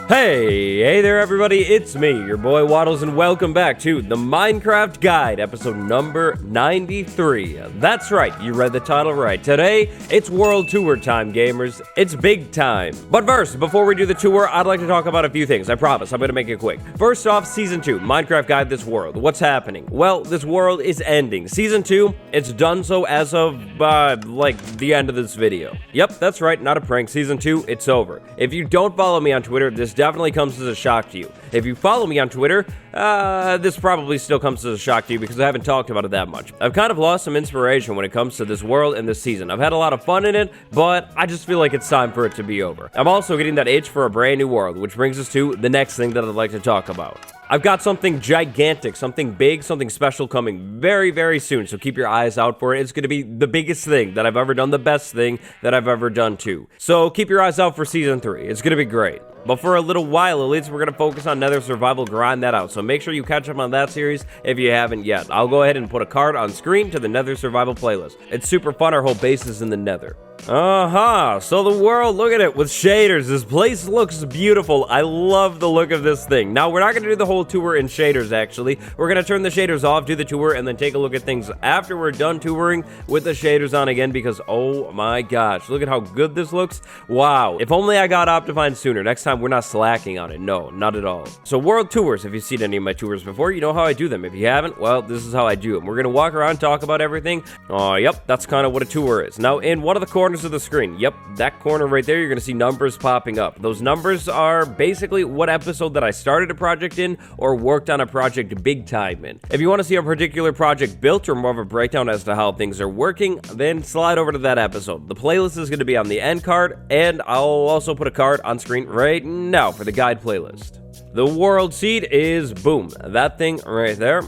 Hey there everybody, it's me, your boy Wattles, and welcome back to the Minecraft Guide, episode number 93. That's right, you read the title right. Today, it's World Tour time, gamers. It's big time. But first, before we do the tour, I'd like to talk about a few things. I promise, I'm gonna make it quick. First off, Season 2, Minecraft Guide This World. What's happening? Well, this world is ending. Season 2, it's done so as of, like, the end of this video. Yep, that's right, not a prank. Season 2, it's over. If you don't follow me on Twitter, this definitely comes as a shock to you. If you follow me on Twitter, this probably still comes as a shock to you because I haven't talked about it that much. I've kind of lost some inspiration when it comes to this world and this season. I've had a lot of fun in it, but I just feel like it's time for it to be over. I'm also getting that itch for a brand new world, which brings us to the next thing that I'd like to talk about. I've got something gigantic, something big, something special coming very, very soon, so keep your eyes out for it. It's going to be the biggest thing that I've ever done, the best thing that I've ever done too. So keep your eyes out for Season 3. It's going to be great. But for a little while, at least, we're going to focus on Nether Survival, grind that out. So make sure you catch up on that series if you haven't yet. I'll go ahead and put a card on screen to the Nether Survival playlist. It's super fun. Our whole base is in the Nether. So the world, look at it, with shaders. This place looks beautiful. I love the look of this thing. Now, we're not going to do the whole tour in shaders, actually. We're going to turn the shaders off, do the tour, and then take a look at things after we're done touring with the shaders on again, because, oh my gosh, look at how good this looks. Wow. If only I got Optifine sooner. Next time, we're not slacking on it. No, not at all. So, world tours, if you've seen any of my tours before, you know how I do them. If you haven't, well, this is how I do them. We're going to walk around, talk about everything. Oh, yep, that's kind of what a tour is. Now, in one of the corners of the screen, yep, that corner right there, you're going to see numbers popping up. Those numbers are basically what episode that I started a project in or worked on a project big time in. If you want to see a particular project built or more of a breakdown as to how things are working, then slide over to that episode. The playlist is going to be on the end card, and I'll also put a card on screen right now for the guide playlist. The world seed is, boom, that thing right there.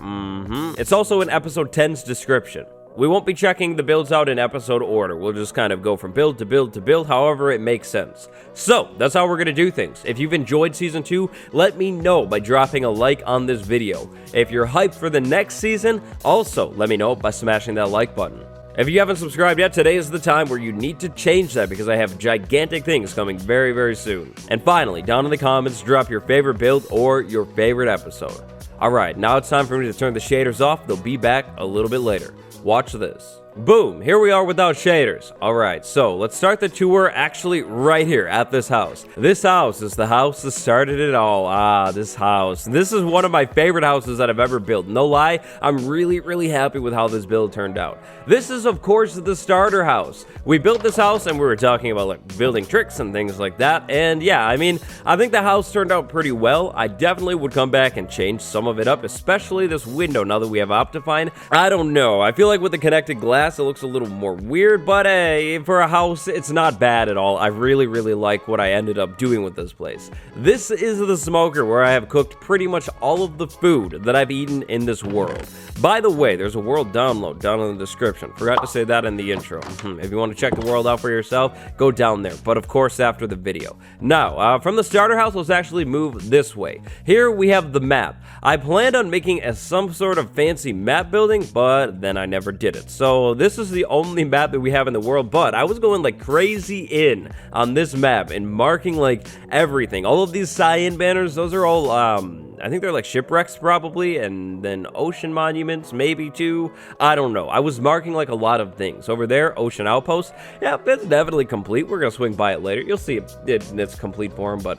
It's also in episode 10's description. We won't be checking the builds out in episode order. We'll just kind of go from build to build to build, however it makes sense. So, that's how we're going to do things. If you've enjoyed Season 2, let me know by dropping a like on this video. If you're hyped for the next season, also let me know by smashing that like button. If you haven't subscribed yet, today is the time where you need to change that because I have gigantic things coming very, very soon. And finally, down in the comments, drop your favorite build or your favorite episode. Alright, now it's time for me to turn the shaders off. They'll be back a little bit later. Watch this. Boom, here we are without shaders. Alright, so let's start the tour actually right here at this house. This house is the house that started it all. This house. This is one of my favorite houses that I've ever built. No lie, I'm really, really happy with how this build turned out. This is, of course, the starter house. We built this house and we were talking about like building tricks and things like that. And yeah, I mean, I think the house turned out pretty well. I definitely would come back and change some of it up, especially this window now that we have Optifine. I don't know. I feel like with the connected glass, it looks a little more weird, but hey, for a house, it's not bad at all. I really, really like what I ended up doing with this place. This is the smoker where I have cooked pretty much all of the food that I've eaten in this world. By the way, there's a world download down in the description. Forgot to say that in the intro. If you want to check the world out for yourself, go down there, but of course after the video. Now, from the starter house, let's actually move this way. Here we have the map. I planned on making some sort of fancy map building, but then I never did it. So this is the only map that we have in the world, but I was going like crazy in on this map and marking like everything. All of these cyan banners, those are all, I think they're like shipwrecks probably, and then ocean monuments maybe too. I don't know. I was marking like a lot of things. Over there, ocean outpost. Yeah, it's definitely complete. We're gonna swing by it later. You'll see it in its complete form, but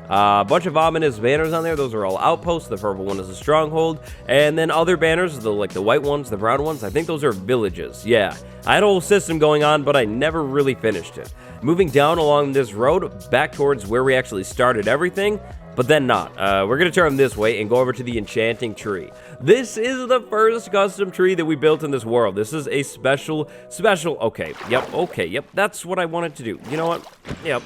a bunch of ominous banners on there. Those are all outposts. The purple one is a stronghold, and then other banners, like the white ones, the brown ones, I think those are villages. Yeah, I had a whole system going on, but I never really finished it. Moving down along this road back towards where we actually started everything, but then not. We're going to turn this way and go over to the Enchanting Tree. This is the first custom tree that we built in this world. This is a special, okay, yep, that's what I wanted to do. You know what? Yep,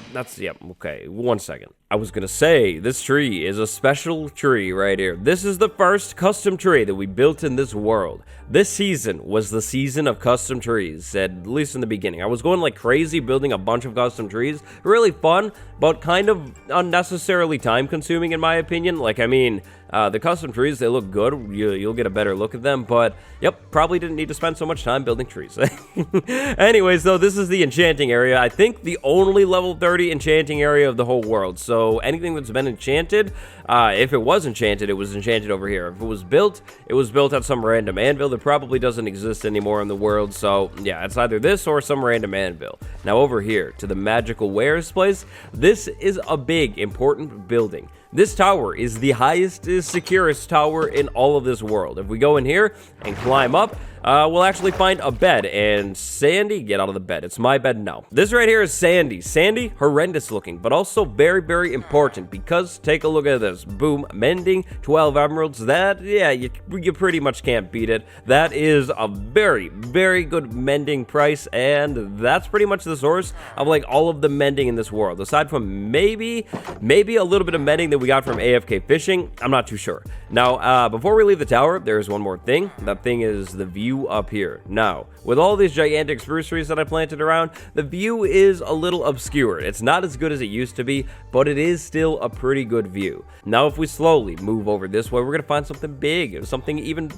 okay, 1 second. I was gonna say, this tree is a special tree right here. This is the first custom tree that we built in this world. This season was the season of custom trees, at least in the beginning. I was going like crazy building a bunch of custom trees. Really fun, but kind of unnecessarily time consuming in my opinion. Like, I mean, The custom trees, they look good. You'll get a better look at them, but yep, probably didn't need to spend so much time building trees. Anyways, though, this is the enchanting area. I think the only level 30 enchanting area of the whole world. So anything that's been enchanted, if it was enchanted, it was enchanted over here. If it was built at some random anvil that probably doesn't exist anymore in the world. So yeah, it's either this or some random anvil. Now over here to the magical wares place, this is a big important building. This tower is the highest, securest tower in all of this world. If we go in here and climb up, we'll actually find a bed. And Sandy, get out of the bed. It's my bed now. This right here is Sandy. Sandy, horrendous looking, but also very, very important because take a look at this. Boom, mending, 12 emeralds. That, yeah, you pretty much can't beat it. That is a very, very good mending price, and that's pretty much the source of like all of the mending in this world. Aside from maybe a little bit of mending that we got from AFK fishing, I'm not too sure. Now, before we leave the tower, there's one more thing. That thing is the view up here. Now, with all these gigantic spruce trees that I planted around, the view is a little obscured. It's not as good as it used to be, but it is still a pretty good view. Now, if we slowly move over this way, we're going to find something big, something even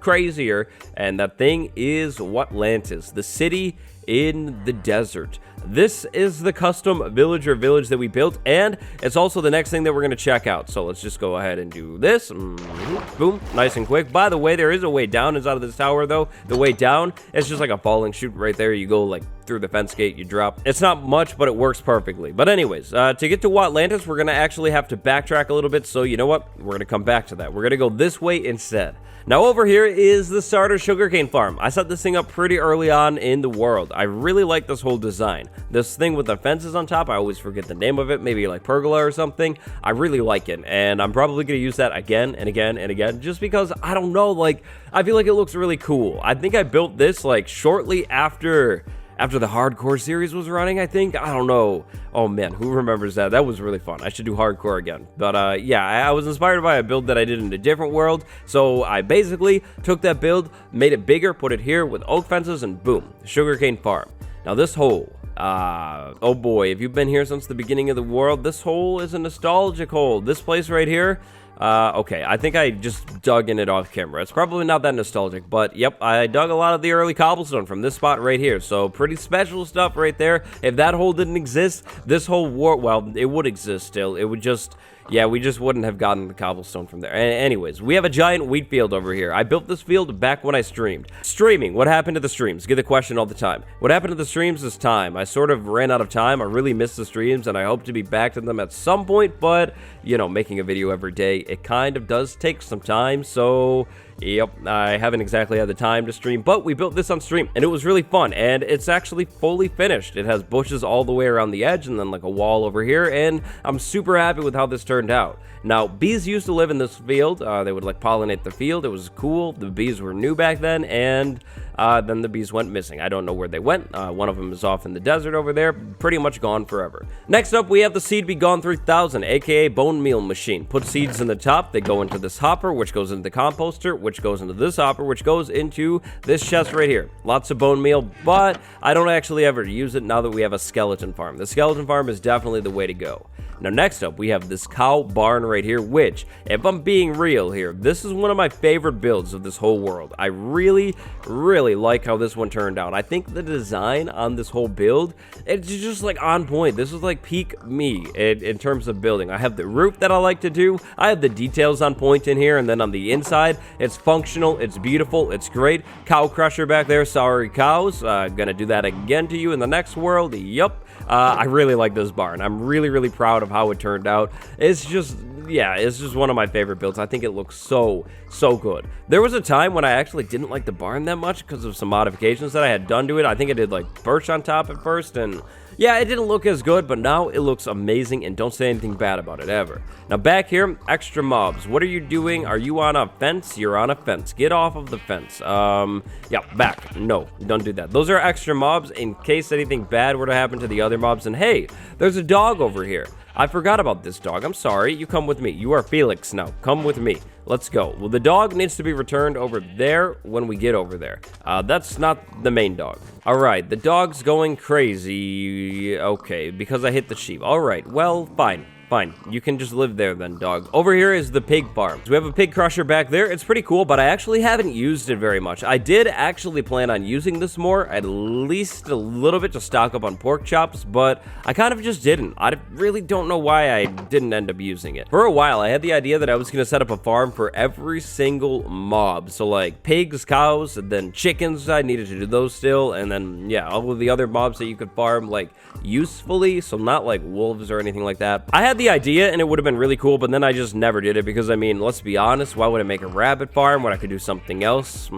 crazier, and that thing is Watlantis, the city in the desert. This is the custom villager village that we built, and it's also the next thing that we're going to check out. So let's just go ahead and do this. Boom, nice and quick. By the way, there is a way down inside of this tower, though. The way down, it's just like a falling chute right there. You go like through the fence gate, you drop. It's not much, but it works perfectly. But anyways, to get to Watlantis, we're going to actually have to backtrack a little bit. So you know what? We're going to come back to that. We're going to go this way instead. Now over here is the starter Sugarcane Farm. I set this thing up pretty early on in the world. I really like this whole design. This thing with the fences on top, I always forget the name of it, maybe like pergola or something. I really like it, and I'm probably going to use that again and again and again, just because, I don't know, like, I feel like it looks really cool. I think I built this like shortly after the hardcore series was running, I think. I don't know. Oh man, who remembers that? That was really fun. I should do hardcore again. But yeah, I was inspired by a build that I did in a different world. So I basically took that build, made it bigger, put it here with oak fences, and boom, Sugarcane Farm. Now this hole, oh boy, if you've been here since the beginning of the world, this hole is a nostalgic hole. This place right here, okay, I think I just dug in it off camera. It's probably not that nostalgic, but yep, I dug a lot of the early cobblestone from this spot right here, so pretty special stuff right there. If that hole didn't exist, this whole well, it would exist still. It would just, yeah, we just wouldn't have gotten the cobblestone from there. Anyways, we have a giant wheat field over here. I built this field back when I streamed. Streaming, what happened to the streams? Get the question all the time. What happened to the streams is time. I sort of ran out of time. I really missed the streams, and I hope to be back to them at some point, but, you know, making a video every day, it kind of does take some time, so yep, I haven't exactly had the time to stream, but we built this on stream, and it was really fun, and it's actually fully finished. It has bushes all the way around the edge, and then like a wall over here, and I'm super happy with how this turned out. Now, bees used to live in this field. They would like pollinate the field. It was cool. The bees were new back then, and then the bees went missing. I don't know where they went. One of them is off in the desert over there, pretty much gone forever. Next up, we have the Seed Be Gone 3000, aka Bone Meal Machine. Put seeds in the top. They go into this hopper, which goes into the composter, which goes into this hopper, which goes into this chest right here. Lots of bone meal, but I don't actually ever use it now that we have a skeleton farm. The skeleton farm is definitely the way to go. Now, next up, we have this cow barn right here, which, if I'm being real here, this is one of my favorite builds of this whole world. I really, really like how this one turned out. I think the design on this whole build, it's just like on point. This is like peak me in terms of building. I have the roof that I like to do. I have the details on point in here, and then on the inside, it's functional, it's beautiful, it's great. Cow crusher back there, sorry cows. Gonna do that again to you in the next world. Yup. I really like this barn. I'm really, really proud of how it turned out. It's just, yeah, it's just one of my favorite builds. I think it looks so good. There was a time when I actually didn't like the barn that much because of some modifications that I had done to it. I think I did like birch on top at first, and yeah, it didn't look as good, but now it looks amazing, and don't say anything bad about it ever. Now back here, extra mobs. What are you doing? Are you on a fence? You're on a fence. Get off of the fence. Yeah, back. No, don't do that. Those are extra mobs in case anything bad were to happen to the other mobs. And hey, there's a dog over here. I forgot about this dog. I'm sorry. You come with me. You are Felix now. Come with me. Let's go. Well, the dog needs to be returned over there when we get over there. That's not the main dog. All right, the dog's going crazy. Okay, because I hit the sheep. All right, well, fine. fine. You can just live there then, dog. Over here is the pig farm. So we have a pig crusher back there. It's pretty cool, but I actually haven't used it very much. I did actually plan on using this more, at least a little bit, to stock up on pork chops, but I kind of just didn't. I really don't know why I didn't end up using it. For a while, I had the idea that I was going to set up a farm for every single mob. So like pigs, cows, and then chickens. I needed to do those still, and then yeah, all of the other mobs that you could farm like usefully, so not like wolves or anything like that. I had the idea and it would have been really cool, but then I just never did it because, I mean, let's be honest, why would I make a rabbit farm when I could do something else?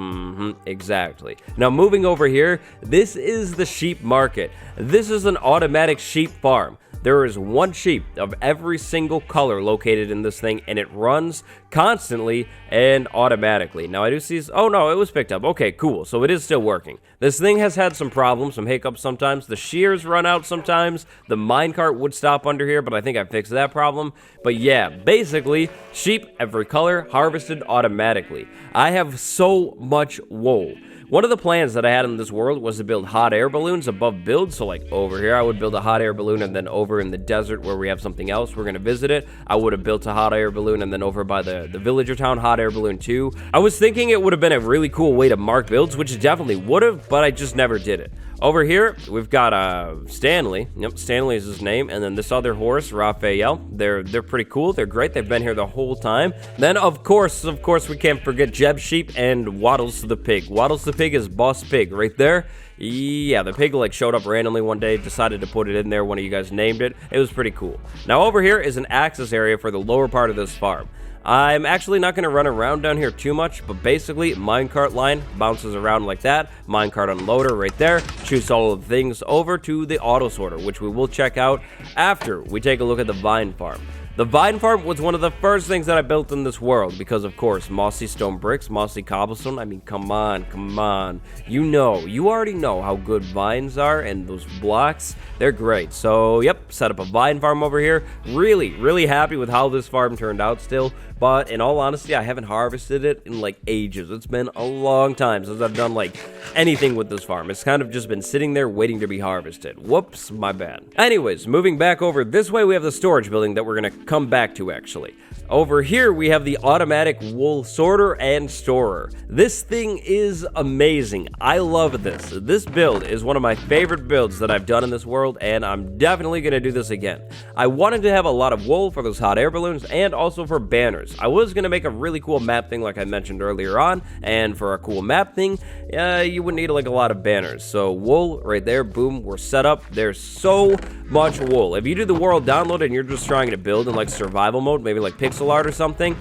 Exactly. Now moving over here, this is the sheep market. This is an automatic sheep farm. There is one sheep of every single color located in this thing, and it runs constantly and automatically. Now, I do see... Oh, no, it was picked up. Okay, cool. So it is still working. This thing has had some problems, some hiccups sometimes. The shears run out sometimes. The minecart would stop under here, but I think I fixed that problem. But yeah, basically, sheep every color harvested automatically. I have so much wool. One of the plans that I had in this world was to build hot air balloons above builds. So like over here, I would build a hot air balloon, and then over in the desert where we have something else, we're going to visit it, I would have built a hot air balloon, and then over by the villager town, hot air balloon too. I was thinking it would have been a really cool way to mark builds, which it definitely would have, but I just never did it. Over here, we've got Stanley. Yep, Stanley is his name. And then this other horse, Raphael. They're pretty cool. They're great. They've been here the whole time. Then, of course, we can't forget Jeb Sheep and Wattles the pig. Wattles the pig is Boss Pig right there. Yeah, the pig like showed up randomly one day, decided to put it in there. One of you guys named it. It was pretty cool. Now, over here is an access area for the lower part of this farm. I'm actually not going to run around down here too much, but basically, minecart line bounces around like that. Minecart unloader right there. Shoots all of the things over to the auto sorter, which we will check out after we take a look at the vine farm. The vine farm was one of the first things that I built in this world because, of course, mossy stone bricks, mossy cobblestone. I mean, come on. You already know how good vines are, and those blocks, they're great. So, yep, set up a vine farm over here. Really happy with how this farm turned out still. But in all honesty, I haven't harvested it in like ages. It's been a long time since I've done like anything with this farm. It's kind of just been sitting there waiting to be harvested. Whoops, my bad. Anyways, moving back over this way, we have the storage building that we're going to come back to actually. Over here, we have the automatic wool sorter and storer. This thing is amazing. I love this. This build is one of my favorite builds that I've done in this world, and I'm definitely going to do this again. I wanted to have a lot of wool for those hot air balloons and also for banners. I was going to make a really cool map thing like I mentioned earlier on, and for a cool map thing, you would need like a lot of banners. So wool right there, boom, we're set up. There's so much wool. If you do the world download and you're just trying to build in like survival mode, maybe like pixel art or something,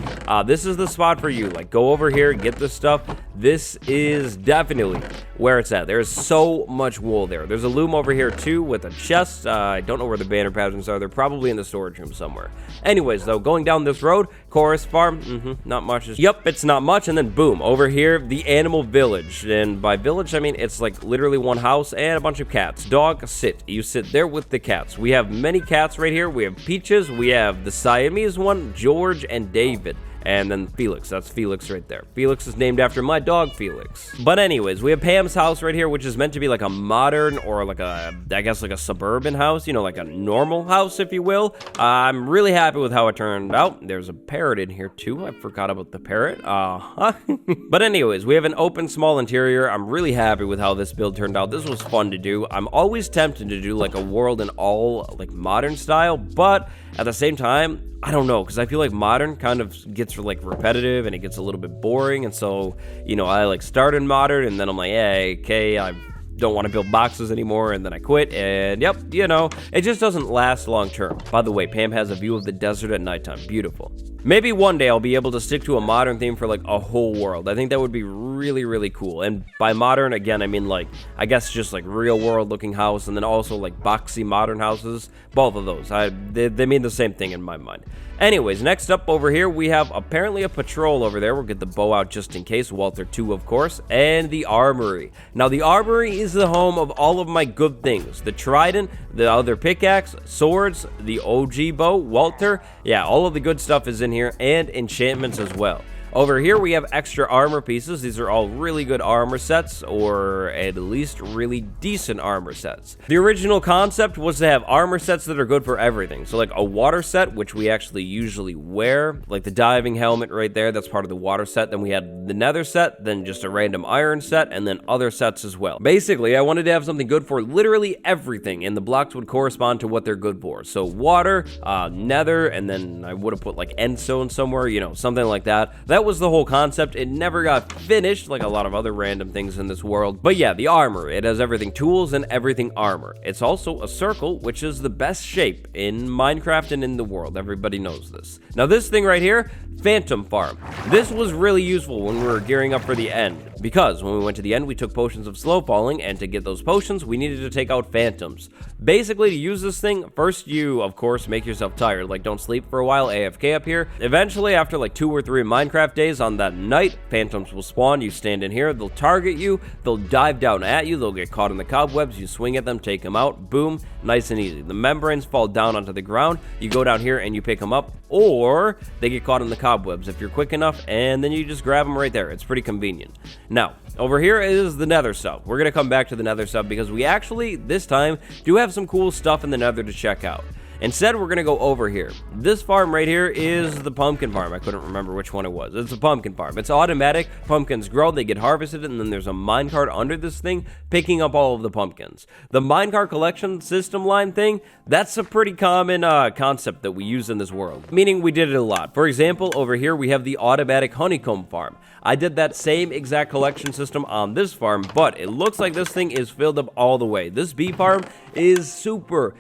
this is the spot for you. Like, go over here, get this stuff. This is definitely where it's at. There's so much wool there. There's a loom over here too with a chest. I don't know where the banner patterns are. They're probably in the storage room somewhere. Anyways, though, going down this road, Chorus Farm, not much. Yep, it's not much. And then boom, over here, the animal village. And by village, I mean it's like literally one house and a bunch of cats. Dog, sit. You sit there with the cats. We have many cats right here. We have Peaches. We have the Siamese one, George, and David. And then Felix, that's Felix right there. Felix is named after my dog, Felix. But anyways, we have Pam's house right here, which is meant to be like a modern or like a, I guess like a suburban house, you know, like a normal house, if you will. I'm really happy with how it turned out. There's a parrot in here too. I forgot about the parrot. But anyways, we have an open small interior. I'm really happy with how this build turned out. This was fun to do. I'm always tempted to do like a world in all like modern style, but at the same time, I don't know, because I feel like modern kind of gets like repetitive and it gets a little bit boring. And so, you know, I like start in modern and then I'm like, hey, okay, I don't want to build boxes anymore, and then I quit, and yep, you know, it just doesn't last long term. By the way, Pam has a view of the desert at nighttime. Beautiful. Maybe one day I'll be able to stick to a modern theme for like a whole world. I think that would be really cool. And by modern, again, I mean like, I guess just like real world looking house, and then also like boxy modern houses. Both of those, they mean the same thing in my mind. Anyways, next up over here, we have apparently a patrol over there. We'll get the bow out just in case. Walter 2, of course. And the Armory. Now, the Armory is the home of all of my good things. The trident, the other pickaxe, swords, the OG bow, Walter. Yeah, all of the good stuff is in here, and enchantments as well. Over here, we have extra armor pieces. These are all really good armor sets, or at least really decent armor sets. The original concept was to have armor sets that are good for everything. So like a water set, which we actually usually wear, like the diving helmet right there, that's part of the water set. Then we had the nether set, then just a random iron set, and then other sets as well. Basically, I wanted to have something good for literally everything, and the blocks would correspond to what they're good for. So water, nether, and then I would have put like endstone somewhere, you know, something like that. That was the whole concept. It never got finished like a lot of other random things in this world. But yeah, the armor, it has everything tools and everything armor. It's also a circle, which is the best shape in Minecraft and in the world. Everybody knows this. Now this thing right here, Phantom Farm. This was really useful when we were gearing up for the end, because when we went to the end, we took potions of slow falling, and to get those potions, we needed to take out phantoms. Basically, to use this thing, first you, of course, make yourself tired, like don't sleep for a while, AFK up here. Eventually, after like 2 or 3 Minecraft days on that night, phantoms will spawn, you stand in here, they'll target you, they'll dive down at you, they'll get caught in the cobwebs, you swing at them, take them out, boom, nice and easy. The membranes fall down onto the ground, you go down here and you pick them up, or they get caught in the cobwebs if you're quick enough, and then you just grab them right there. It's pretty convenient. Now, over here is the nether sub. We're going to come back to the nether sub because we actually, this time, do have some cool stuff in the nether to check out. Instead, we're going to go over here. This farm right here is the pumpkin farm. I couldn't remember which one it was. It's a pumpkin farm. It's automatic. Pumpkins grow, they get harvested, and then there's a minecart under this thing picking up all of the pumpkins. The minecart collection system line thing, that's a pretty common concept that we use in this world, meaning we did it a lot. For example, over here we have the automatic Honeycomb farm. I did that same exact collection system on this farm, but it looks like this thing is filled up all the way. This bee farm is super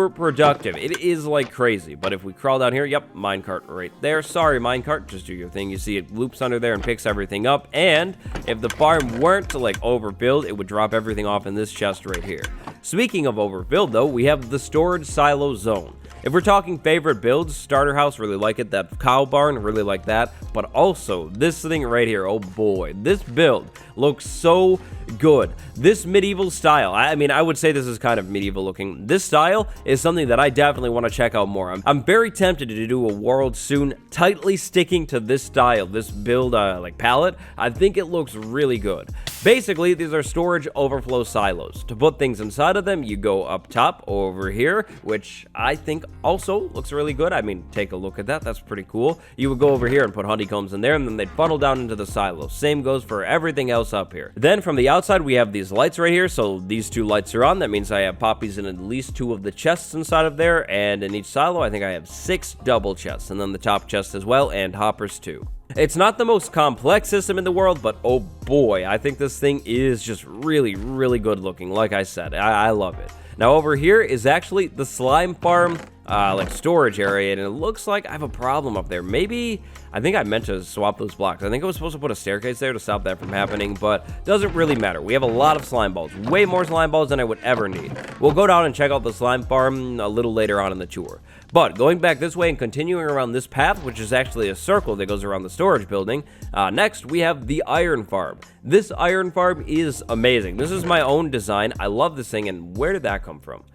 productive. It is like crazy, but if we crawl down here, yep, minecart right there. Sorry, minecart, just do your thing. You see it loops under there and picks everything up, and if the farm weren't to like overbuild, it would drop everything off in this chest right here. Speaking of overbuild though, we have the storage silo zone. If we're talking favorite builds, starter house, really like it. That cow barn, really like that. But also, this thing right here, oh boy, this build looks so good. This medieval style, I mean, I would say this is kind of medieval looking. This style is something that I definitely want to check out more. I'm very tempted to do a world soon, tightly sticking to this style, this build like palette. I think it looks really good. Basically, these are storage overflow silos. To put things inside of them, you go up top over here, which I think also looks really good. I mean, take a look at that. That's pretty cool. You would go over here and put honeycombs in there, and then they'd funnel down into the silo. Same goes for everything else up here. Then from the outside, we have these lights right here. So these 2 lights are on. That means I have poppies in at least 2 of the chests inside of there, and in each silo, I think I have 6 double chests, and then the top chest as well, and hoppers too. It's not the most complex system in the world, but oh boy, I think this thing is just really good looking. Like I said, I love it. Now over here is actually the slime farm, like storage area, and it looks like I have a problem up there. Maybe, I think I meant to swap those blocks. I think I was supposed to put a staircase there to stop that from happening, but doesn't really matter. We have a lot of slime balls, way more slime balls than I would ever need. We'll go down and check out the slime farm a little later on in the tour. But going back this way and continuing around this path, which is actually a circle that goes around the storage building, next we have the iron farm. This iron farm is amazing. This is my own design. I love this thing, and where did that come from?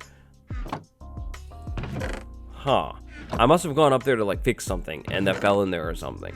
Huh. I must have gone up there to like fix something, and that fell in there or something.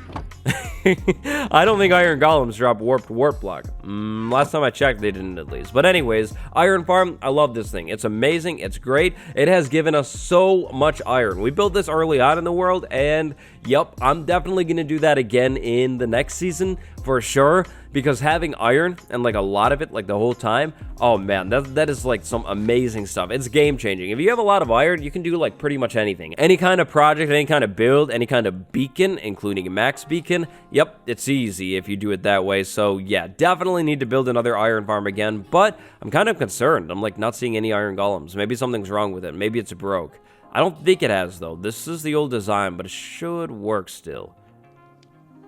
I don't think iron golems drop warp block. Last time I checked, they didn't at least. But anyways, iron farm, I love this thing. It's amazing. It's great. It has given us so much iron. We built this early on in the world, and yep, I'm definitely going to do that again in the next season for sure, because having iron and like a lot of it like the whole time, oh man, that is like some amazing stuff. It's game changing. If you have a lot of iron, you can do like pretty much anything. Any kind of project, any kind of build, any kind of beacon, including a max beacon. Yep, it's easy if you do it that way. So yeah, definitely need to build another iron farm again, but I'm kind of concerned. I'm like not seeing any iron golems. Maybe something's wrong with it. Maybe it's broke. I don't think it has though. This is the old design, but it should work still.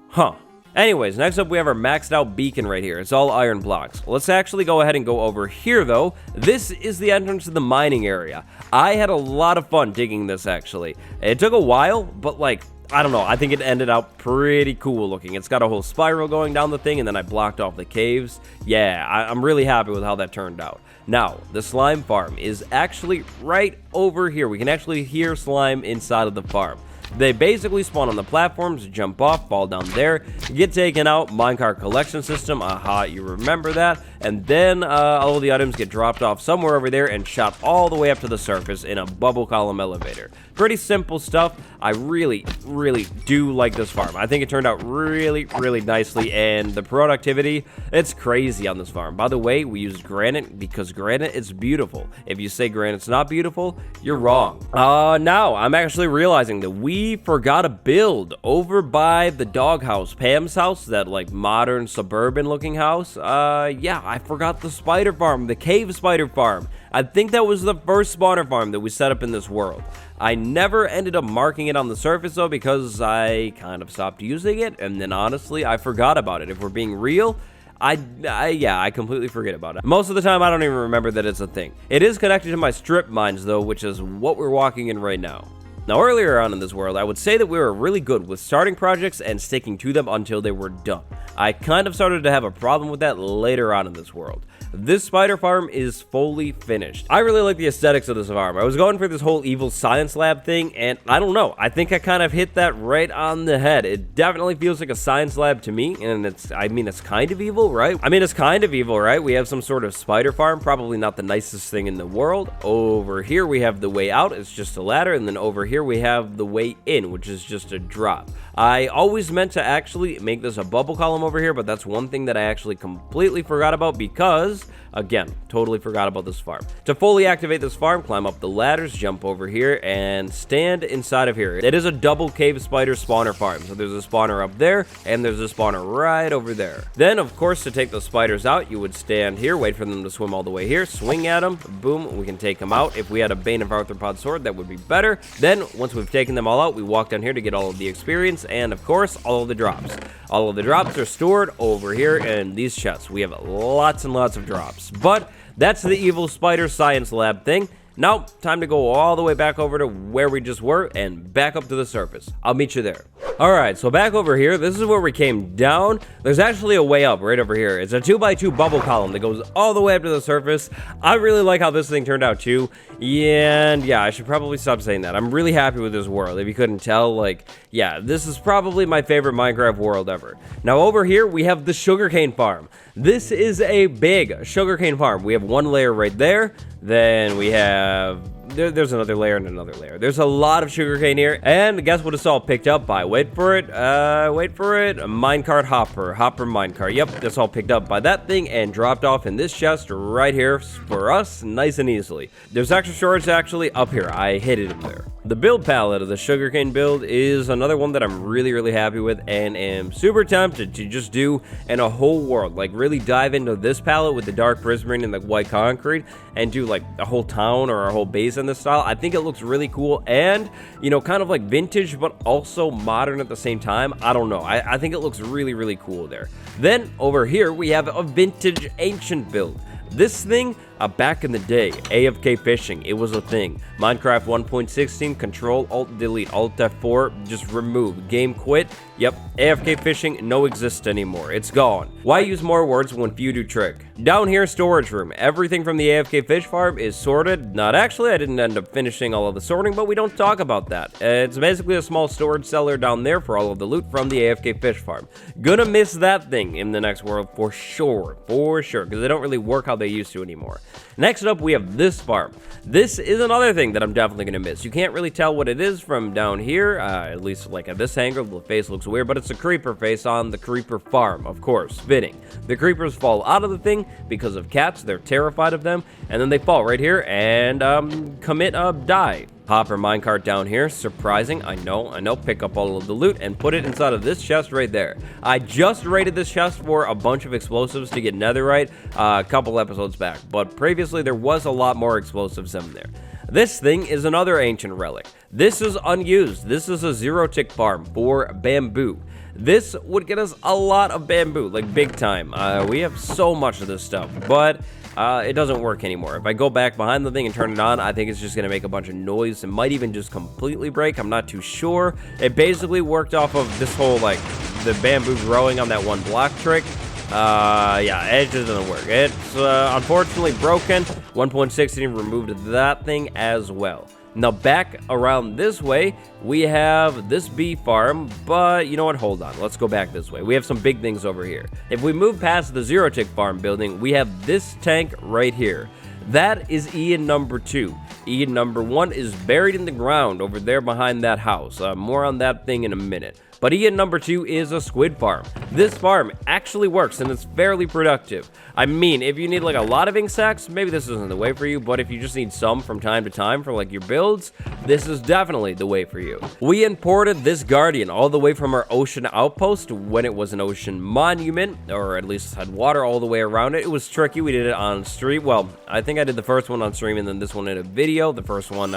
Huh. Anyways, next up we have our maxed out beacon right here. It's all iron blocks. Let's actually go ahead and go over here though. This is the entrance to the mining area. I had a lot of fun digging this actually. It took a while, but like, I don't know, I think it ended up pretty cool looking. It's got a whole spiral going down the thing, and then I blocked off the caves. Yeah, I'm really happy with how that turned out. Now, the slime farm is actually right over here. We can actually hear slime inside of the farm. They basically spawn on the platforms, jump off, fall down there, get taken out, minecart collection system, aha, you remember that, and then all of the items get dropped off somewhere over there and shot all the way up to the surface in a bubble column elevator. Pretty simple stuff. I really do like this farm. I think it turned out really nicely, and the productivity, it's crazy on this farm. By the way, we used granite because granite is beautiful. If you say granite's not beautiful, you're wrong. Now I'm actually realizing that we forgot a build over by the doghouse, Pam's house, that like modern suburban looking house. Yeah, I forgot the spider farm, the cave spider farm. I think that was the first spawner farm that we set up in this world. I never ended up marking it on the surface though because I kind of stopped using it, and then honestly I forgot about it. If we're being real, I completely forget about it. Most of the time I don't even remember that it's a thing. It is connected to my strip mines though, which is what we're walking in right now. Now, earlier on in this world, I would say that we were really good with starting projects and sticking to them until they were done. I kind of started to have a problem with that later on in this world. This spider farm is fully finished. I really like the aesthetics of this farm. I was going for this whole evil science lab thing, and I don't know, I think I kind of hit that right on the head. It definitely feels like a science lab to me, and it's kind of evil, right? It's kind of evil, right? We have some sort of spider farm, probably not the nicest thing in the world. Over here, we have the way out, it's just a ladder, and then over here we have the way in, which is just a drop. I always meant to actually make this a bubble column over here, but that's one thing that I actually completely forgot about because, again, totally forgot about this farm. To fully activate this farm, climb up the ladders, jump over here, and stand inside of here. It is a double cave spider spawner farm, so there's a spawner up there, and there's a spawner right over there. Then, of course, to take the spiders out, you would stand here, wait for them to swim all the way here, swing at them, boom, we can take them out. If we had a Bane of Arthropod sword, that would be better. Then, once we've taken them all out, we walk down here to get all of the experience, and of course, all of the drops. All of the drops are stored over here in these chests. We have lots and lots of drops. But that's the evil spider science lab thing. Now, time to go all the way back over to where we just were and back up to the surface. I'll meet you there. Alright, so back over here, this is where we came down. There's actually a way up right over here. It's a 2x2 bubble column that goes all the way up to the surface. I really like how this thing turned out too. And yeah, I should probably stop saying that. I'm really happy with this world. If you couldn't tell, like, yeah, this is probably my favorite Minecraft world ever. Now over here, we have the Sugarcane Farm. This is a big Sugarcane Farm. We have one layer right there. Then we have... There's another layer and another layer. There's a lot of sugarcane here. And guess what it's all picked up by? Wait for it. A minecart hopper. Hopper minecart. Yep, that's all picked up by that thing and dropped off in this chest right here for us, nice and easily. There's extra storage actually up here. I hid it in there. The build palette of the sugarcane build is another one that I'm really happy with and am super tempted to just do in a whole world. Like really dive into this palette with the dark prismarine and the white concrete and do like a whole town or a whole base in this style. I think it looks really cool and, you know, kind of like vintage but also modern at the same time. I don't know. I think it looks really cool there. Then over here we have a vintage ancient build. This thing, back in the day, AFK fishing, it was a thing. Minecraft 1.16, Control, Alt, Delete, Alt F4, just remove. Game quit. Yep, AFK fishing, no exist anymore. It's gone. Why use more words when few do trick? Down here, storage room. Everything from the AFK fish farm is sorted. Not actually, I didn't end up finishing all of the sorting, but we don't talk about that. It's basically a small storage cellar down there for all of the loot from the AFK fish farm. Gonna miss that thing in the next world for sure, because they don't really work how they used to anymore. Next up, we have this farm. This is another thing that I'm definitely going to miss. You can't really tell what it is from down here, at least like at this angle. The face looks weird, but it's a creeper face on the creeper farm, of course, fitting. The creepers fall out of the thing because of cats. They're terrified of them, and then they fall right here and die. Hopper minecart down here, surprising, I know, pick up all of the loot and put it inside of this chest right there. I just raided this chest for a bunch of explosives to get netherite a couple episodes back, but previously there was a lot more explosives in there. This thing is another ancient relic. This is unused. This is a zero tick farm for bamboo. This would get us a lot of bamboo, like big time. We have so much of this stuff, but it doesn't work anymore. If I go back behind the thing and turn it on, I think it's just going to make a bunch of noise. It might even just completely break. I'm not too sure. It basically worked off of this whole, like, the bamboo growing on that one block trick. Yeah, it just doesn't work. It's unfortunately broken. 1.16 removed that thing as well. Now back around this way, we have this bee farm, but you know what, hold on, let's go back this way. We have some big things over here. If we move past the zero tick farm building, we have this tank right here. That is Ian number 2. Ian number 1 is buried in the ground over there behind that house. More on that thing in a minute. But Ian number 2 is a squid farm. This farm actually works and it's fairly productive. I mean, if you need like a lot of ink sacs, maybe this isn't the way for you, but if you just need some from time to time for like your builds, this is definitely the way for you. We imported this guardian all the way from our ocean outpost when it was an ocean monument, or at least had water all the way around it. It was tricky. We did it on stream. Well, I think I did the first one on stream and then this one in a video. The first one,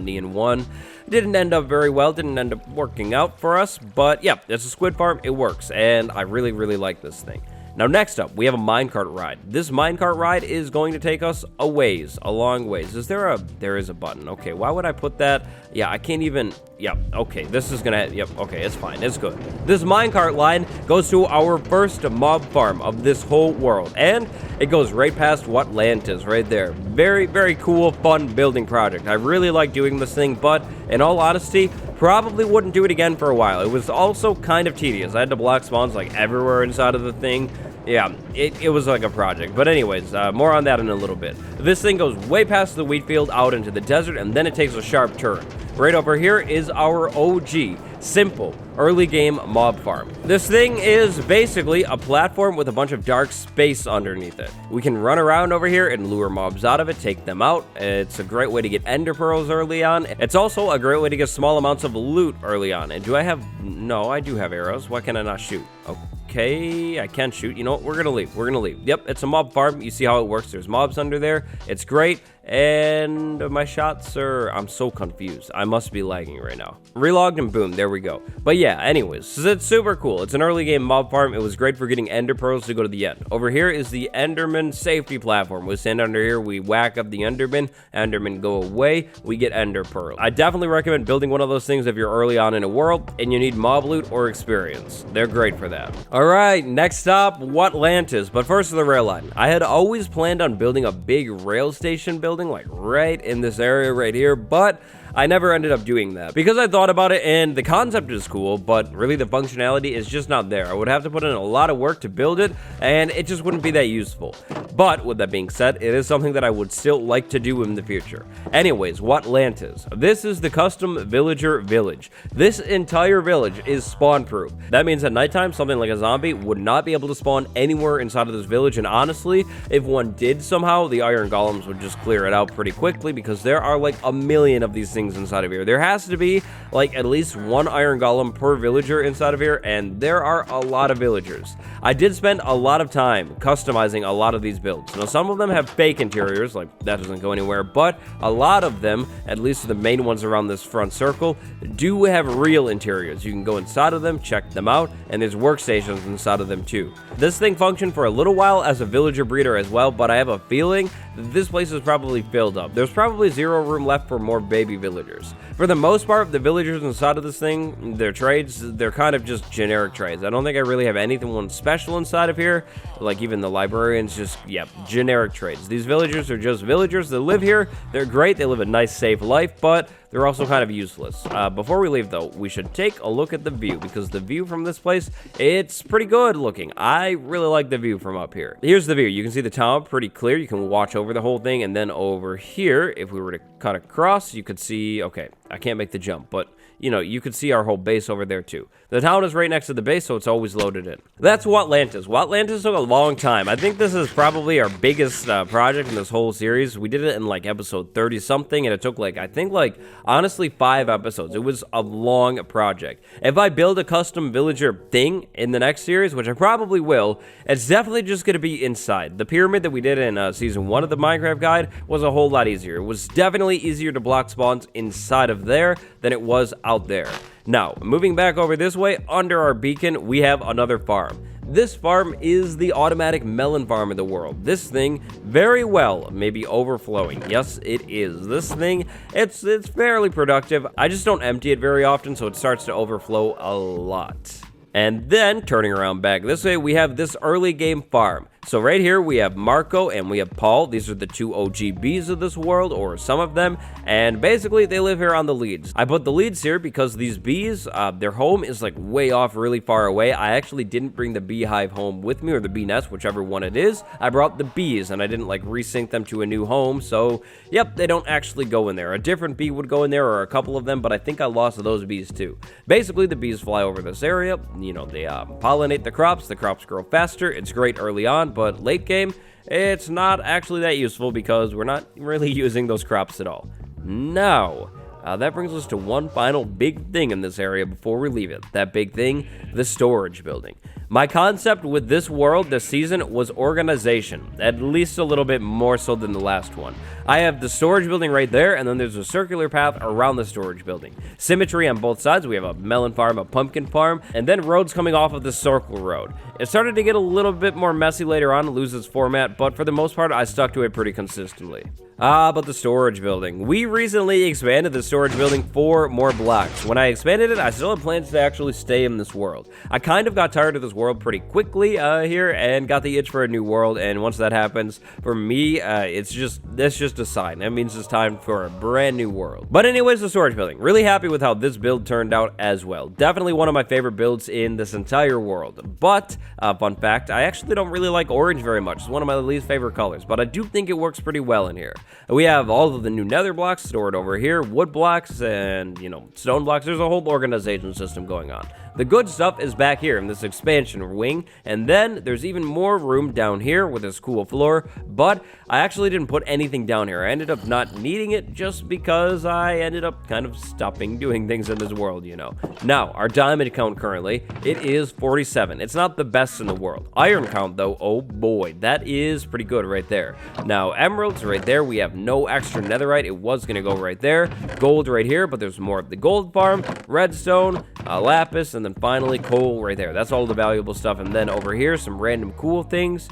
Ian 1. Didn't end up very well, didn't end up working out for us, but yeah, it's a squid farm, it works, and I really, really like this thing. Now next up, we have a minecart ride. This minecart ride is going to take us a ways, a long ways. There is a button. Okay, why would I put that? Yeah, I can't even, yep, okay, this is gonna, yep, okay, it's fine, it's good. This minecart line goes to our first mob farm of this whole world, and it goes right past Watlantis right there. Very, very cool, fun building project. I really like doing this thing, but in all honesty, probably wouldn't do it again for a while. It was also kind of tedious. I had to block spawns like everywhere inside of the thing. Yeah, it was like a project. But anyways, more on that in a little bit. This thing goes way past the wheat field out into the desert, and then it takes a sharp turn. Right over here is our OG, simple, early game mob farm. This thing is basically a platform with a bunch of dark space underneath it. We can run around over here and lure mobs out of it, take them out. It's a great way to get ender pearls early on. It's also a great way to get small amounts of loot early on. And do I have, no, I do have arrows. Why can I not shoot? Okay, I can shoot. You know what? We're gonna leave. We're gonna leave. Yep, it's a mob farm. You see how it works. There's mobs under there. It's great. And my shots are, I'm so confused. I must be lagging right now. Relogged and boom, there we go. But yeah, anyways, it's super cool. It's an early game mob farm. It was great for getting ender pearls to go to the end. Over here is the enderman safety platform. We stand under here, we whack up the endermen go away, we get ender pearls. I definitely recommend building one of those things if you're early on in a world and you need mob loot or experience. They're great for that. All right, next stop, Watlantis. But first the rail line. I had always planned on building a big rail station building like right in this area right here, but I never ended up doing that because I thought about it and the concept is cool, but really the functionality is just not there. I would have to put in a lot of work to build it and it just wouldn't be that useful. But with that being said, it is something that I would still like to do in the future. Anyways, Watlantis. This is the custom villager village. This entire village is spawn proof. That means at nighttime, something like a zombie would not be able to spawn anywhere inside of this village. And honestly, if one did somehow, the iron golems would just clear it out pretty quickly because there are like a million of these things inside of here. There has to be like at least one iron golem per villager inside of here, and there are a lot of villagers. I did spend a lot of time customizing a lot of these builds. Now some of them have fake interiors, like that doesn't go anywhere, but a lot of them, at least the main ones around this front circle, do have real interiors. You can go inside of them, check them out, and there's workstations inside of them too. This thing functioned for a little while as a villager breeder as well, but I have a feeling that this place is probably filled up. There's probably zero room left for more baby villagers. For the most part, the villagers inside of this thing, their trades, they're kind of just generic trades. I don't think I really have anything special inside of here. Like even the librarians, just, yeah, generic trades. These villagers are just villagers that live here. They're great. They live a nice, safe life, but they're also kind of useless. Before we leave, though, we should take a look at the view because the view from this place, it's pretty good looking. I really like the view from up here. Here's the view. You can see the town pretty clear. You can watch over the whole thing. And then over here, if we were to cut across, you could see, okay, I can't make the jump, but you know, you could see our whole base over there too. The town is right next to the base, so it's always loaded in. That's Watlantis. Watlantis took a long time. I think this is probably our biggest project in this whole series. We did it in like episode 30 something, and it took like, I think like, honestly, 5 episodes. It was a long project. If I build a custom villager thing in the next series, which I probably will, it's definitely just going to be inside. The pyramid that we did in season 1 of the Minecraft guide was a whole lot easier. It was definitely easier to block spawns inside of there than it was out there. Now, moving back over this way, under our beacon, we have another farm. This farm is the automatic melon farm in the world. This thing, very well, may be overflowing. Yes, it is. This thing, it's fairly productive. I just don't empty it very often, so it starts to overflow a lot. And then, turning around back this way, we have this early game farm. So right here we have Marco and we have Paul. These are the two OG bees of this world, or some of them, and basically they live here on the leads. I put the leads here because these bees, their home is like way off, really far away. I actually didn't bring the beehive home with me, or the bee nest, whichever one it is. I brought the bees and I didn't like resync them to a new home, so yep, they don't actually go in there. A different bee would go in there, or a couple of them, but I think I lost those bees too. Basically, the bees fly over this area, you know, they pollinate the crops grow faster. It's great early on, but late game, it's not actually that useful because we're not really using those crops at all. Now, that brings us to one final big thing in this area before we leave it. That big thing, the storage building. My concept with this world this season was organization, at least a little bit more so than the last one. I have the storage building right there, and then there's a circular path around the storage building. Symmetry on both sides. We have a melon farm, a pumpkin farm, and then roads coming off of the circle road. It started to get a little bit more messy later on, lose its format, but for the most part, I stuck to it pretty consistently. But the storage building. We recently expanded the storage building 4 more blocks. When I expanded it, I still had plans to actually stay in this world. I kind of got tired of this world pretty quickly here and got the itch for a new world, and once that happens, for me, that's just a sign. That means it's time for a brand new world. But anyways, the storage building. Really happy with how this build turned out as well. Definitely one of my favorite builds in this entire world. But, fun fact, I actually don't really like orange very much. It's one of my least favorite colors, but I do think it works pretty well in here. We have all of the new nether blocks stored over here, wood blocks, and, you know, stone blocks. There's a whole organization system going on. The good stuff is back here in this expansion wing, and then there's even more room down here with this cool floor, but I actually didn't put anything down here. I ended up not needing it just because I ended up kind of stopping doing things in this world, you know. Now, our diamond count currently, it is 47. It's not the best in the world. Iron count, though, oh boy, that is pretty good right there. Now, emeralds right there, we have no extra netherite. It was going to go right there. Gold right here, but there's more of the gold farm, redstone, lapis, and then finally coal right there. That's all the valuable stuff. And then over here, some random cool things,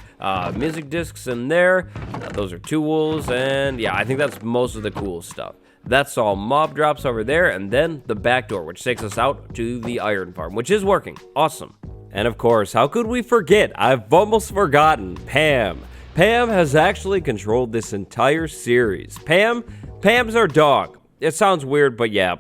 music discs in there. Those are tools, and yeah, I think that's most of the cool stuff. That's all mob drops over there, and then the back door, which takes us out to the iron farm, which is working. Awesome. And of course, how could we forget? I've almost forgotten Pam. Pam has actually controlled this entire series. Pam's our dog. It sounds weird, but yeah,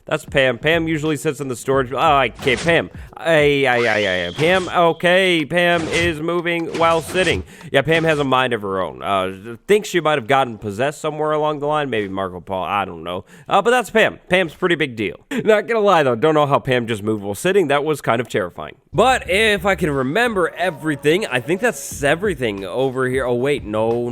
that's Pam. Pam usually sits in the storage. Oh, okay, Pam. Pam, okay, Pam is moving while sitting. Yeah, Pam has a mind of her own. Thinks she might have gotten possessed somewhere along the line. Maybe Marco Paul, I don't know. But that's Pam. Pam's pretty big deal. Not gonna lie, though, don't know how Pam just moved while sitting. That was kind of terrifying. But if I can remember everything, I think that's everything over here. Oh, wait, no.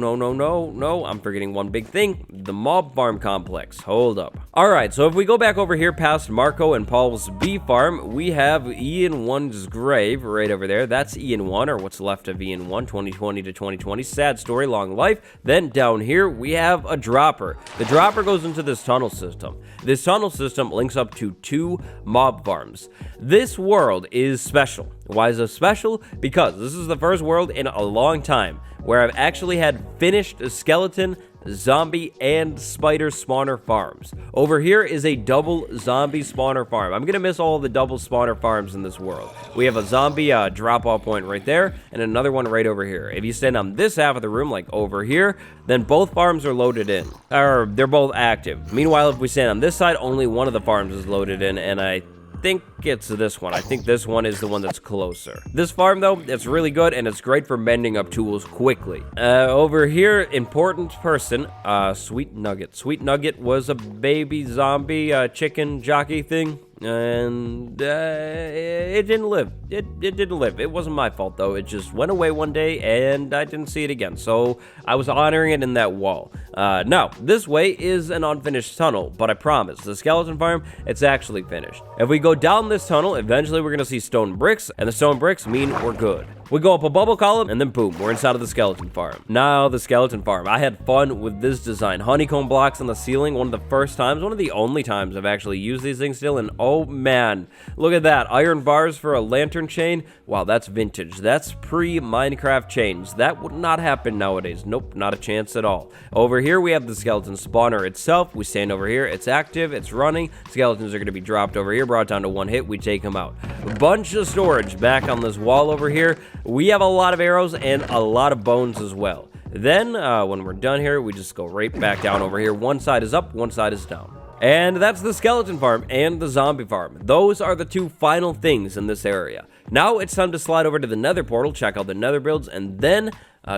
I'm forgetting one big thing. The mob farm complex. Hold up. All right, so if we go back over here past Marco and Paul's bee farm, we have Ian 1's grave right over there. That's Ian 1, or what's left of Ian 1, 2020 to 2020. Sad story, long life. Then down here, we have a dropper. The dropper goes into this tunnel system. This tunnel system links up to 2 mob farms. This world is special. Why is it special? Because this is the first world in a long time where I've actually had finished skeleton, zombie, and spider spawner farms. Over here is a double zombie spawner farm. I'm gonna miss all of the double spawner farms in this world. We have a zombie drop-off point right there, and another one right over here. If you stand on this half of the room, like over here, then both farms are loaded in. Or they're both active. Meanwhile, if we stand on this side, only one of the farms is loaded in, and I think it's this one. I think this one is the one that's closer. This farm, though, it's really good, and it's great for mending up tools quickly. Over here, important person, Sweet Nugget. Sweet Nugget was a baby zombie chicken jockey thing, and it didn't live. It didn't live. It wasn't my fault, though. It just went away one day, and I didn't see it again, so I was honoring it in that wall. Now, this way is an unfinished tunnel, but I promise, the skeleton farm, it's actually finished. If we go down this tunnel, eventually we're going to see stone bricks, and the stone bricks mean we're good. We go up a bubble column, and then boom, we're inside of the skeleton farm. Now, the skeleton farm. I had fun with this design. Honeycomb blocks on the ceiling, one of the first times, one of the only times I've actually used these things still, and oh man, look at that. Iron bars for a lantern chain. Wow, that's vintage. That's pre-Minecraft chains. That would not happen nowadays. Nope, not a chance at all. Over here, we have the skeleton spawner itself. We stand over here. It's active. It's running. Skeletons are going to be dropped over here, brought down to 1 hit. We take them out. A bunch of storage back on this wall over here. we have a lot of arrows and a lot of bones as well. Then, when we're done here, we just go right back down over here. One side is up, one side is down. And that's the skeleton farm and the zombie farm. Those are the two final things in this area. Now it's time to slide over to the Nether Portal, check out the Nether builds, and then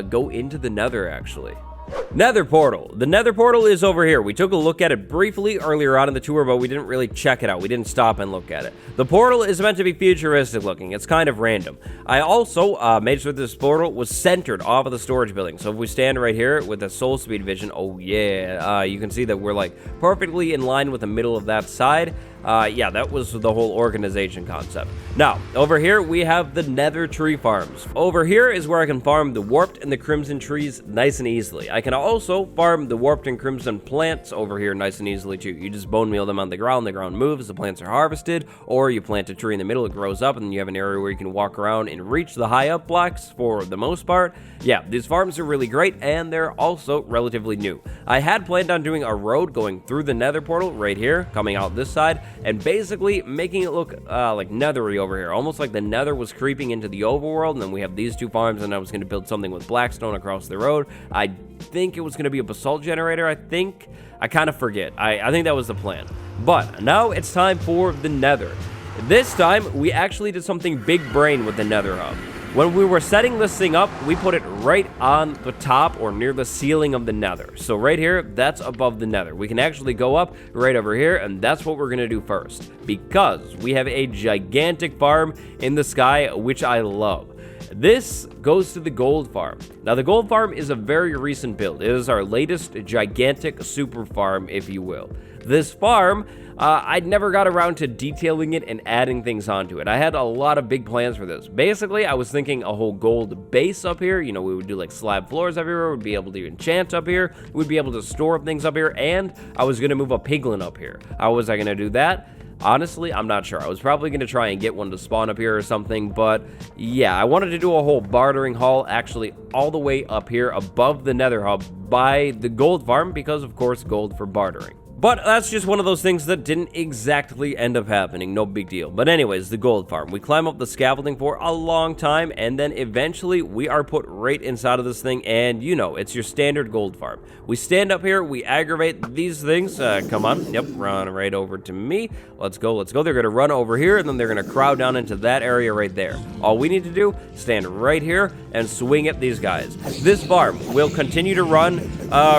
go into the Nether, actually. Nether Portal. The Nether Portal is over here. We took a look at it briefly earlier on in the tour, but we didn't really check it out. We didn't stop and look at it. The portal is meant to be futuristic looking. It's kind of random. I also made sure this portal was centered off of the storage building. So if we stand right here with the soul speed vision, oh yeah, you can see that we're like perfectly in line with the middle of that side. Yeah, that was the whole organization concept. Now, over here, we have the Nether Tree Farms. Over here is where I can farm the warped and the crimson trees nice and easily. I can also farm the warped and crimson plants over here nice and easily too. You just bone meal them on the ground moves, the plants are harvested, or you plant a tree in the middle, it grows up, and then you have an area where you can walk around and reach the high up blocks for the most part. Yeah, these farms are really great, and they're also relatively new. I had planned on doing a road going through the Nether Portal right here, coming out this side, and basically making it look like nethery over here, almost like the nether was creeping into the overworld. And then we have these two farms, and I was going to build something with blackstone across the road. I think it was going to be a basalt generator. I kind of forget. I think that was the plan. But now it's time for the Nether. This time we actually did something big brain with the Nether Hub. When we were setting this thing up, we put it right on the top or near the ceiling of the Nether. So right here, that's above the Nether. We can actually go up right over here, and that's what we're going to do first, because we have a gigantic farm in the sky, which I love. This goes to the gold farm. Now, the gold farm is a very recent build. It is our latest gigantic super farm, if you will. This farm, I never got around to detailing it and adding things onto it. I had a lot of big plans for this. Basically, I was thinking a whole gold base up here. You know, we would do like slab floors everywhere. We'd be able to enchant up here. We'd be able to store things up here. And I was going to move a piglin up here. How was I going to do that? Honestly, I'm not sure. I was probably going to try and get one to spawn up here or something, but yeah, I wanted to do a whole bartering hall actually all the way up here above the Nether Hub by the gold farm because, of course, gold for bartering. But that's just one of those things that didn't exactly end up happening. No big deal. But anyways, the gold farm. We climb up the scaffolding for a long time, and then eventually we are put right inside of this thing, and you know, it's your standard gold farm. We stand up here, we aggravate these things. Come on. Yep, run right over to me. Let's go, let's go. They're going to run over here, and then they're going to crowd down into that area right there. All we need to do, stand right here and swing at these guys. This farm will continue to run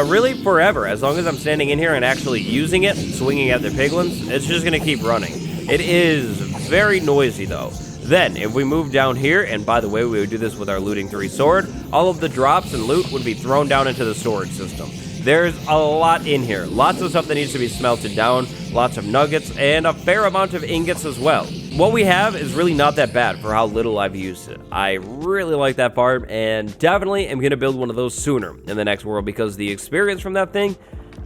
really forever. As long as I'm standing in here and actually using it, swinging at the piglins, it's just going to keep running. It is very noisy, though. Then, if we move down here, and by the way, we would do this with our looting 3 sword, all of the drops and loot would be thrown down into the storage system. There's a lot in here. Lots of stuff that needs to be smelted down, lots of nuggets, and a fair amount of ingots as well. What we have is really not that bad for how little I've used it. I really like that farm, and definitely am going to build one of those sooner in the next world because the experience from that thing,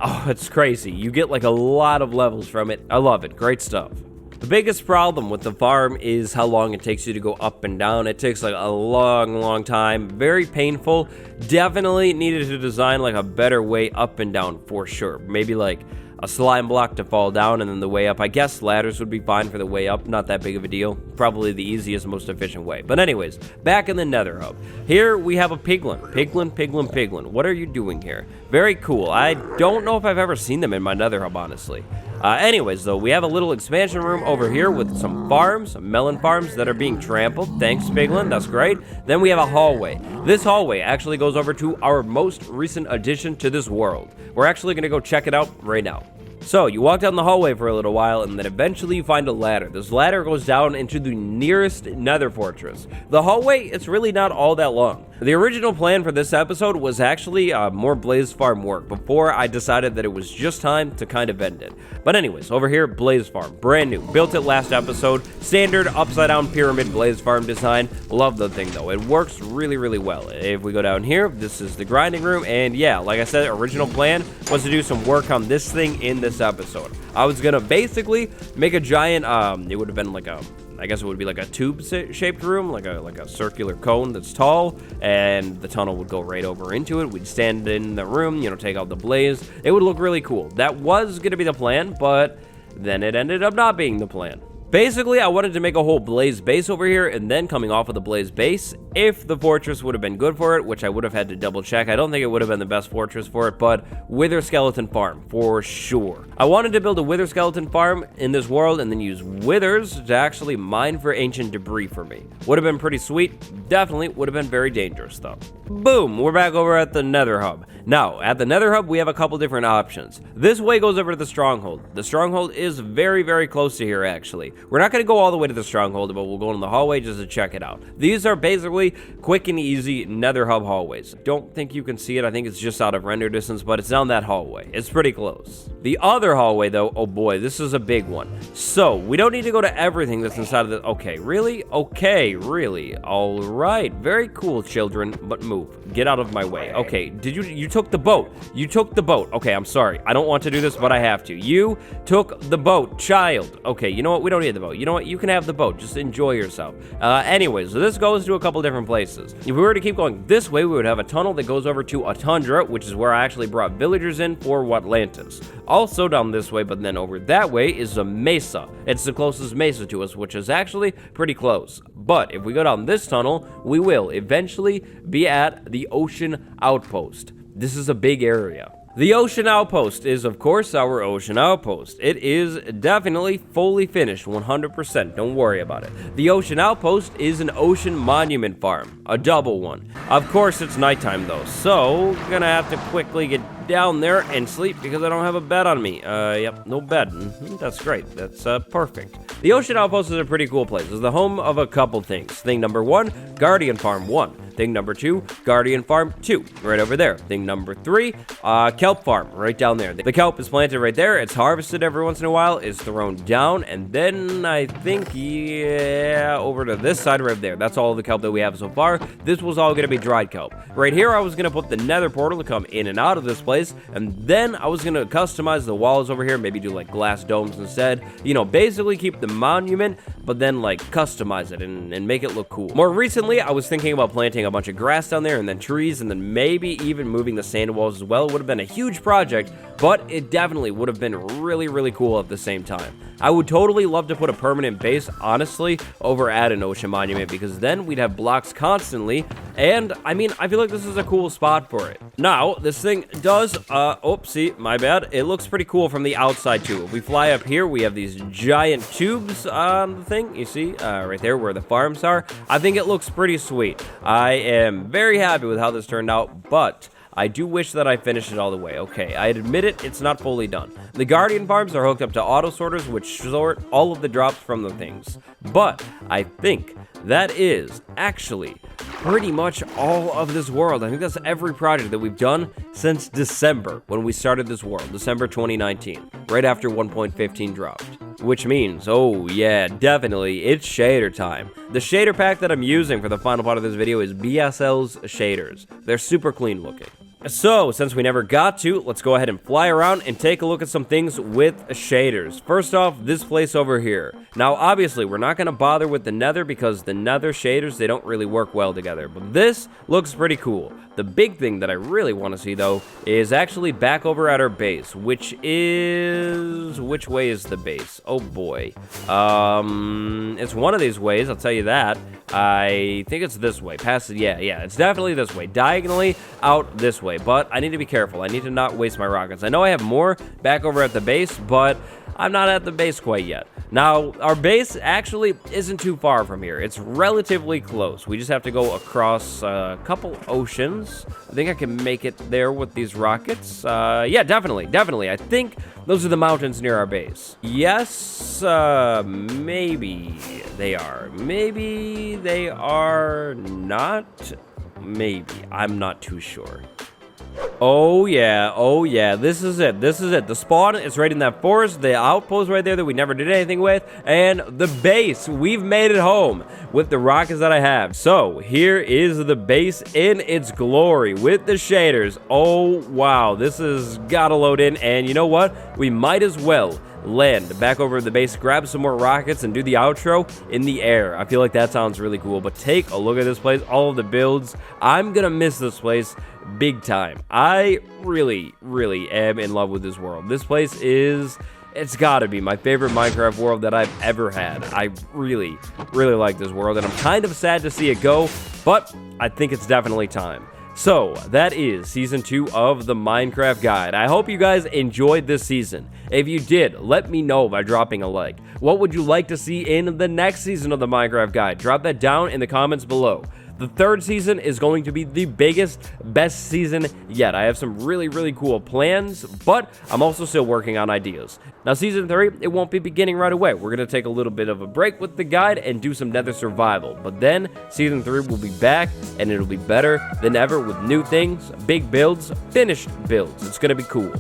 oh, it's crazy. You get like a lot of levels from it. I love it. Great stuff. The biggest problem with the farm is how long it takes you to go up and down. It takes like a long time. Very painful. Definitely needed to design like a better way up and down for sure. Maybe like a slime block to fall down and then the way up. I guess ladders would be fine for the way up. Not that big of a deal. Probably the easiest, most efficient way. But anyways, back in the Nether Hub. Here we have a piglin. Piglin. What are you doing here? Very cool. I don't know if I've ever seen them in my Nether Hub, honestly. Anyways, though, we have a little expansion room over here with some farms, some melon farms that are being trampled. Thanks, piglin. That's great. Then we have a hallway. This hallway actually goes over to our most recent addition to this world. We're actually going to go check it out right now. So, you walk down the hallway for a little while, and then eventually you find a ladder. This ladder goes down into the nearest nether fortress. The hallway, it's really not all that long. The original plan for this episode was actually more Blaze Farm work before I decided that it was just time to kind of end it. But anyways, over here, Blaze Farm. Brand new. Built it last episode. Standard upside-down pyramid Blaze Farm design. Love the thing, though. It works really well. If we go down here, this is the grinding room. And yeah, like I said, original plan was to do some work on this thing in this episode. I was gonna basically make a giant it would have been like a, I guess it would be like a tube shaped room, like a circular cone that's tall, and the tunnel would go right over into it. We'd stand in the room, you know, take out the blaze. It would look really cool. That was gonna be the plan, but then it ended up not being the plan. Basically, I wanted to make a whole blaze base over here, and then coming off of the blaze base, if the fortress would have been good for it, which I would have had to double check. I don't think it would have been the best fortress for it, but Wither Skeleton Farm, for sure. I wanted to build a Wither Skeleton Farm in this world, and then use withers to actually mine for ancient debris for me. Would have been pretty sweet. Definitely would have been very dangerous, though. Boom, we're back over at the Nether Hub. Now, at the Nether Hub, we have a couple different options. This way goes over to the Stronghold. The Stronghold is very, very close to here, actually. We're not going to go all the way to the Stronghold, but we'll go in the hallway just to check it out. These are basically quick and easy Nether Hub hallways. Don't think you can see it. I think it's just out of render distance, but it's down that hallway. It's pretty close. The other hallway, though, oh boy, this is a big one. So, we don't need to go to everything that's inside of the... Okay, really? Okay, really? All right. Very cool, children, but move. Get out of my way. Okay, you took the boat. You took the boat. Okay, I'm sorry. I don't want to do this, but I have to. You took the boat, child. Okay, you know what? We don't need the boat. You know what? You can have the boat. Just enjoy yourself. Anyways, so this goes to a couple different places. If we were to keep going this way, we would have a tunnel that goes over to a tundra, which is where I actually brought villagers in for Watlantis. Also down this way, but then over that way is a mesa. It's the closest mesa to us, which is actually pretty close. But if we go down this tunnel, we will eventually be at the Ocean Outpost. This is a big area. The Ocean Outpost is, of course, our Ocean Outpost. It is definitely fully finished, 100%. Don't worry about it. The Ocean Outpost is an ocean monument farm, a double one. Of course, it's nighttime, though, so gonna have to quickly get down there and sleep because I don't have a bed on me. Yep, no bed. That's great. That's perfect. The Ocean Outpost is a pretty cool place. It's the home of a couple things. Thing number 1, Guardian Farm 1. Thing number 2, Guardian Farm 2, right over there. Thing number 3, Kelp Farm, right down there. The kelp is planted right there. It's harvested every once in a while. It's thrown down, and then I think, yeah, over to this side right there. That's all the kelp that we have so far. This was all going to be dried kelp. Right here, I was going to put the Nether Portal to come in and out of this place, and then I was going to customize the walls over here, maybe do like glass domes instead. You know, basically keep the monument, but then like customize it and make it look cool. More recently, I was thinking about planting a bunch of grass down there and then trees and then maybe even moving the sand walls as well. It would have been a huge project, but it definitely would have been really, really cool at the same time. I would totally love to put a permanent base, honestly, over at an ocean monument because then we'd have blocks constantly, and I mean, I feel like this is a cool spot for it. Now, this thing does, oopsie, my bad. It looks pretty cool from the outside too. If we fly up here, we have these giant tubes on the thing, you see, right there where the farms are. I think it looks pretty sweet. I am very happy with how this turned out, but I do wish that I finished it all the way. Okay, I admit it, it's not fully done. The Guardian Farms are hooked up to auto sorters, which sort all of the drops from the things. But I think that is actually pretty much all of this world. I think that's every project that we've done since December, when we started this world, December 2019, right after 1.15 dropped. Which means, oh yeah, definitely, it's shader time. The shader pack that I'm using for the final part of this video is BSL's shaders. They're super clean looking. So, since we never got to, let's go ahead and fly around and take a look at some things with shaders. First off, this place over here. Now, obviously, we're not going to bother with the nether because the nether shaders, they don't really work well together. But this looks pretty cool. The big thing that I really want to see, though, is actually back over at our base, which is... Which way is the base? Oh, boy. It's one of these ways, I'll tell you that. I think it's this way. Past it, yeah, it's definitely this way. Diagonally out this way, but I need to be careful. I need to not waste my rockets. I know I have more back over at the base, but I'm not at the base quite yet. Now, our base actually isn't too far from here. It's relatively close. We just have to go across a couple oceans. I think I can make it there with these rockets. Yeah, definitely. I think those are the mountains near our base. Yes, maybe they are. Maybe they are not. Maybe. I'm not too sure. Oh yeah, this is it. The spawn is right in that forest, the outpost right there that we never did anything with, and the base. We've made it home with the rockets that I have. So here is the base in its glory with the shaders. Oh wow, this has gotta load in, and you know what? We might as well land back over the base, grab some more rockets, and do the outro in the air. I feel like that sounds really cool, but take a look at this place, all of the builds. I'm gonna miss this place big time. I really am in love with this world. This place is it's gotta be my favorite Minecraft world that I've ever had. I really, really like this world, and I'm kind of sad to see it go, but I think it's definitely time. So, that is Season 2 of the Minecraft Guide. I hope you guys enjoyed this season. If you did, let me know by dropping a like. What would you like to see in the next season of the Minecraft Guide? Drop that down in the comments below. The third season is going to be the biggest, best season yet. I have some really, really cool plans, but I'm also still working on ideas. Now, Season 3, it won't be beginning right away. We're going to take a little bit of a break with the guide and do some Nether survival. But then, Season 3 will be back, and it'll be better than ever with new things, big builds, finished builds. It's going to be cool.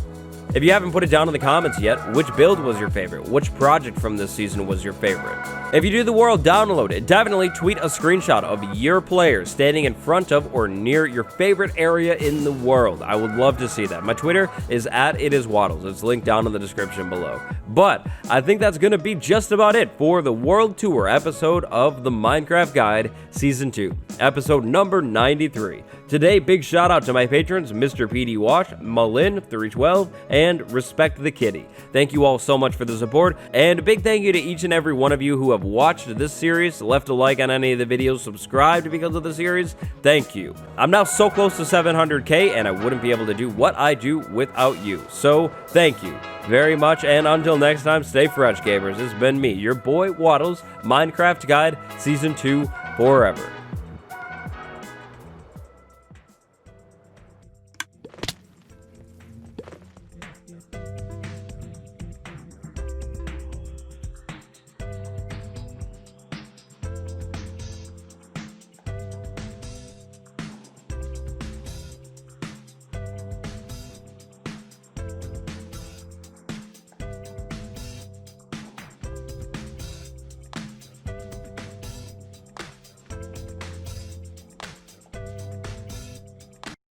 If you haven't put it down in the comments yet, which build was your favorite? Which project from this season was your favorite? If you do the world download, definitely tweet a screenshot of your players standing in front of or near your favorite area in the world. I would love to see that. My Twitter is @itiswattles. It's linked down in the description below. But I think that's going to be just about it for the World Tour episode of the Minecraft Guide Season 2, episode number 93. Today, big shout out to my patrons, Mr. PD Wash, Melon 312, and Respect the Kitty. Thank you all so much for the support, and a big thank you to each and every one of you who have watched this series, left a like on any of the videos, subscribed because of the series. Thank you. I'm now so close to 700k, and I wouldn't be able to do what I do without you. So, thank you very much, and until next time, stay fresh, gamers. It's been me, your boy Wattles, Minecraft Guide Season 2 forever.